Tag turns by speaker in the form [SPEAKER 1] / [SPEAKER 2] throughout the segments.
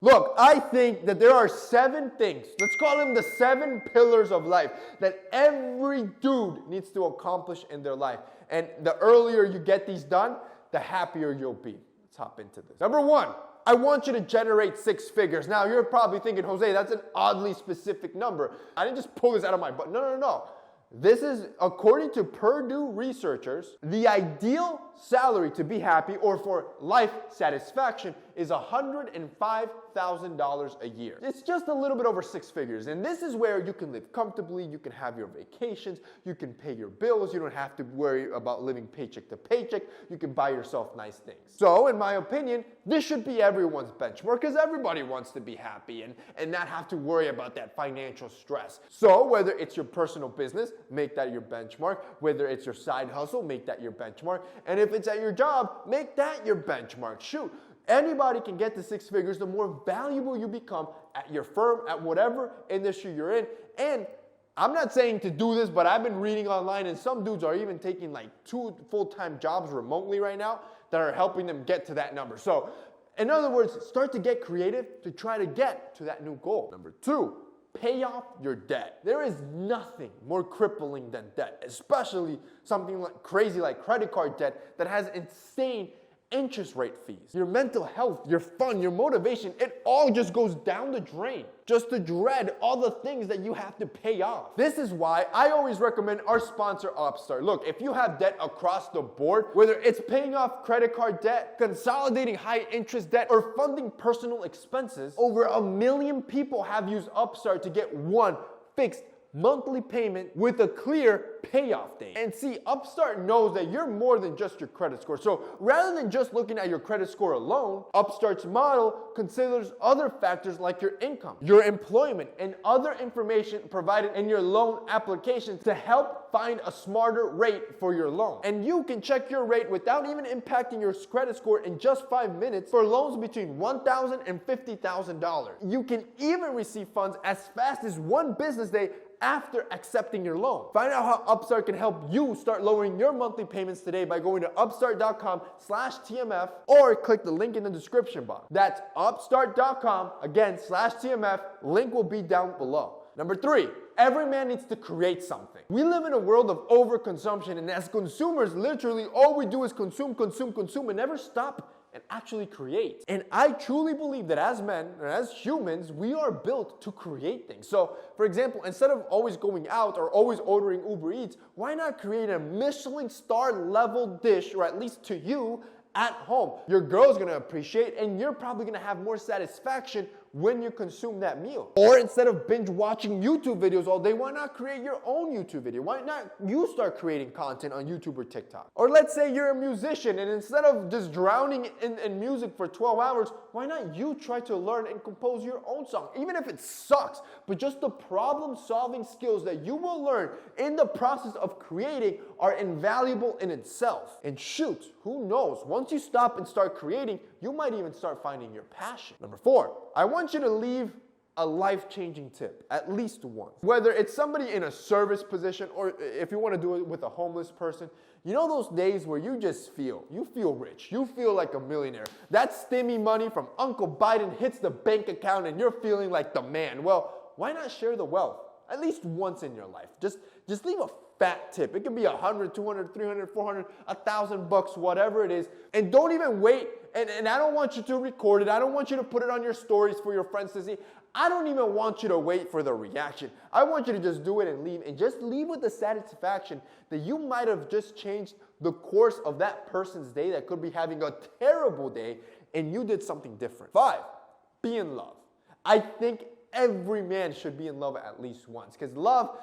[SPEAKER 1] Look, I think that there are 7 things, let's call them the 7 pillars of life, that every dude needs to accomplish in their life. And the earlier you get these done, the happier you'll be. Let's hop into this. Number 1, I want you to generate 6 figures. Now, you're probably thinking, Jose, that's an oddly specific number. I didn't just pull this out of my butt. No. This is, according to Purdue researchers, the ideal salary to be happy or for life satisfaction is $105,000 a year. It's just a little bit over 6 figures. And this is where you can live comfortably, you can have your vacations, you can pay your bills, you don't have to worry about living paycheck to paycheck, you can buy yourself nice things. So, in my opinion, this should be everyone's benchmark because everybody wants to be happy and not have to worry about that financial stress. So, whether it's your personal business, make that your benchmark. Whether it's your side hustle, make that your benchmark. And if it's at your job, make that your benchmark. Shoot, anybody can get to 6 figures the more valuable you become at your firm, at whatever industry you're in. And I'm not saying to do this, but I've been reading online and some dudes are even taking like 2 full-time jobs remotely right now that are helping them get to that number. So, in other words, start to get creative to try to get to that new goal. Number 2, pay off your debt. There is nothing more crippling than debt, especially something like crazy like credit card debt that has insane interest rate fees. Your mental health, your fun, your motivation, it all just goes down the drain just to dread all the things that you have to pay off. This is why I always recommend our sponsor Upstart. Look, if you have debt across the board, whether it's paying off credit card debt, consolidating high interest debt, or funding personal expenses, over 1 million people have used Upstart to get one fixed monthly payment with a clear payoff date. And see, Upstart knows that you're more than just your credit score. So rather than just looking at your credit score alone, Upstart's model considers other factors like your income, your employment, and other information provided in your loan application to help find a smarter rate for your loan. And you can check your rate without even impacting your credit score in just 5 minutes for loans between $1,000 and $50,000. You can even receive funds as fast as 1 business day after accepting your loan. Find out how Upstart can help you start lowering your monthly payments today by going to upstart.com/TMF or click the link in the description box. That's upstart.com, again, /TMF. Link will be down below. Number 3, every man needs to create something. We live in a world of overconsumption, and as consumers, literally all we do is consume, and never stop and actually create. And I truly believe that as men, and as humans, we are built to create things. So, for example, instead of always going out or always ordering Uber Eats, why not create a Michelin star level dish, or at least to you, at home? Your girl's gonna appreciate, and you're probably gonna have more satisfaction when you consume that meal. Or instead of binge watching YouTube videos all day, why not create your own YouTube video? Why not you start creating content on YouTube or TikTok? Or let's say you're a musician, and instead of just drowning in music for 12 hours, why not you try to learn and compose your own song? Even if it sucks, but just the problem-solving skills that you will learn in the process of creating are invaluable in itself. And shoot, who knows? Once you stop and start creating, you might even start finding your passion. Number 4, I want you to leave a life-changing tip, at least once. Whether it's somebody in a service position or if you want to do it with a homeless person, you know those days where you feel rich, you feel like a millionaire. That stimmy money from Uncle Biden hits the bank account and you're feeling like the man. Well, why not share the wealth at least once in your life? Just leave a fat tip. It can be $100, $200, $300, $400, $1,000, whatever it is. And don't even wait. And I don't want you to record it. I don't want you to put it on your stories for your friends to see. I don't even want you to wait for the reaction. I want you to just do it and leave. And just leave with the satisfaction that you might have just changed the course of that person's day that could be having a terrible day, and you did something different. 5, be in love. I think every man should be in love at least once, because love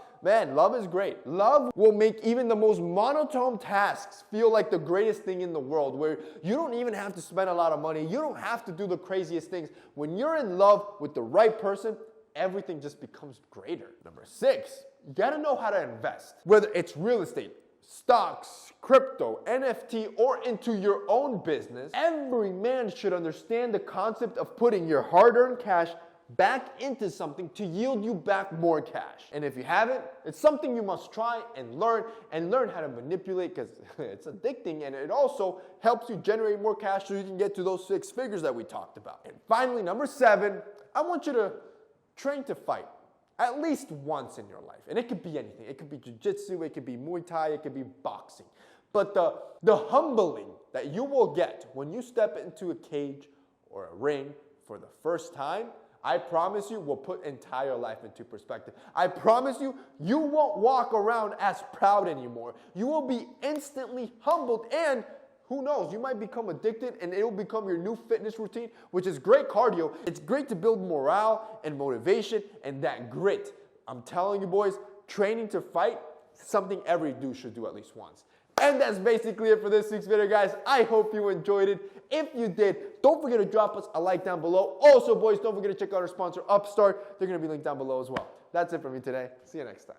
[SPEAKER 1] is great. Love will make even the most monotone tasks feel like the greatest thing in the world, where you don't even have to spend a lot of money. You don't have to do the craziest things. When you're in love with the right person, everything just becomes greater. Number 6, you gotta know how to invest. Whether it's real estate, stocks, crypto, NFT, or into your own business, every man should understand the concept of putting your hard-earned cash back into something to yield you back more cash. And if you haven't, it's something you must try and learn how to manipulate, because it's addicting, and it also helps you generate more cash so you can get to those 6 figures that we talked about. And finally, number 7, I want you to train to fight at least once in your life. And it could be anything. It could be jiu-jitsu, it could be Muay Thai, it could be boxing. But the humbling that you will get when you step into a cage or a ring for the first time, I promise you, will put entire life into perspective. I promise you, you won't walk around as proud anymore. You will be instantly humbled, and who knows, you might become addicted and it will become your new fitness routine, which is great cardio. It's great to build morale and motivation and that grit. I'm telling you boys, training to fight, something every dude should do at least once. And that's basically it for this week's video, guys. I hope you enjoyed it. If you did, don't forget to drop us a like down below. Also, boys, don't forget to check out our sponsor, Upstart. They're going to be linked down below as well. That's it for me today. See you next time.